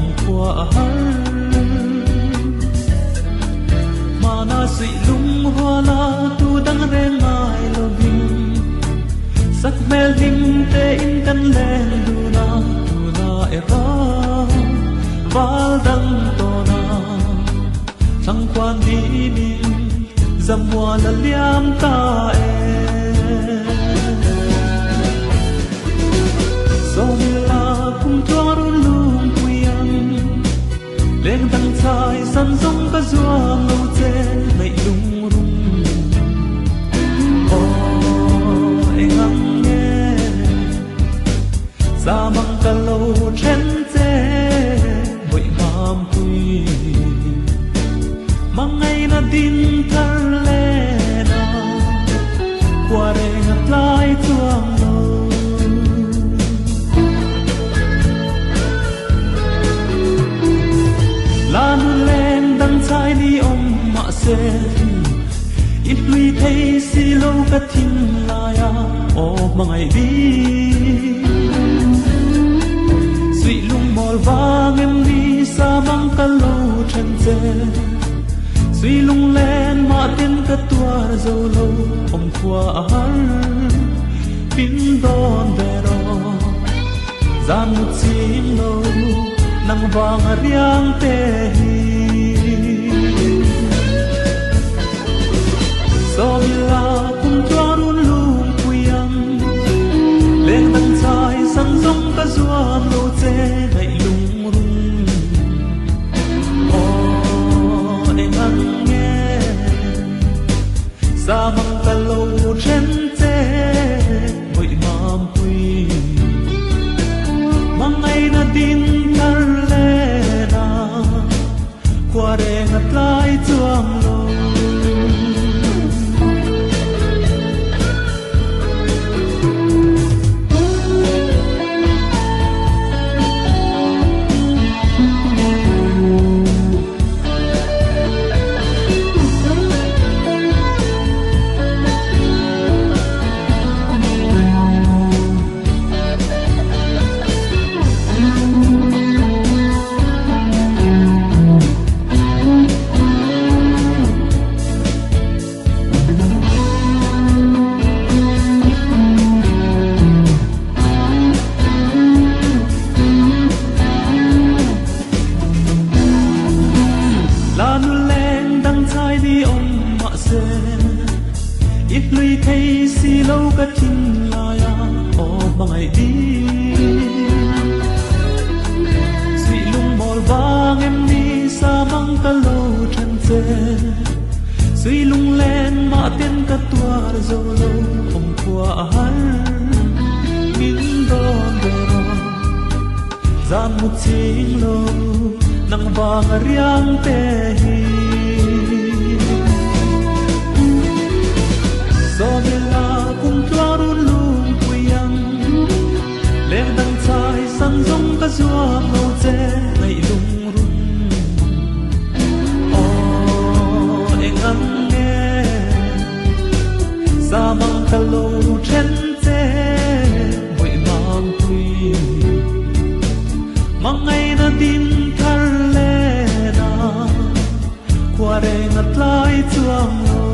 om qua har mana sui lung hoa la tu dang re ngai lo vinh sắc mel lim te in kan len du na era val dang to na chẳng quan đi min dầm hoa là liam ta so mi la kum cho run lung quyang lên tăng trái sân sông cả doa ngâu trên ngày lung rung anh ngắm nghe ra mang cả lâu trên dê vội mam quy mang ngày na tin thar lên qua đây ngập lại chuông lâu la nu lên đăng trái đi ông mạ xe ít lui thấy xì lâu cả thinh la ya ô mà ngày đi suy lung mỏi vang em đi xa mang cả lâu chân dê suy lung lên mà tên cả tua dâu lâu ông qua har pin đón về đó gian một chim lâu nang vang riang te so mi la kum cho run lung quyang lên nang chai sang sông cả doan lo che ngày lung rung em ăn nghe sa mang cả lâu trên che vội mam quy mang ngày na tin qua đây ngặt lại chuông lâu ít lui thấy xì lâu cả thinh la ya ô mà ngày đi suy lung mỏi vang em đi xa mang cả lâu chân dê suy lung lên mà tên cả tua dâu lâu ông qua har min đón về đó gian một chim lâu nang vang riang te so mi la kum cho run lung quyang lên đăng trái sân sông cả doa ngâu che ngày lung rung anh ngắm nghe sa mang cả lâu trên che vội mang quy mang ngày na tin thar lên qua đây ngặt lại chuông lâu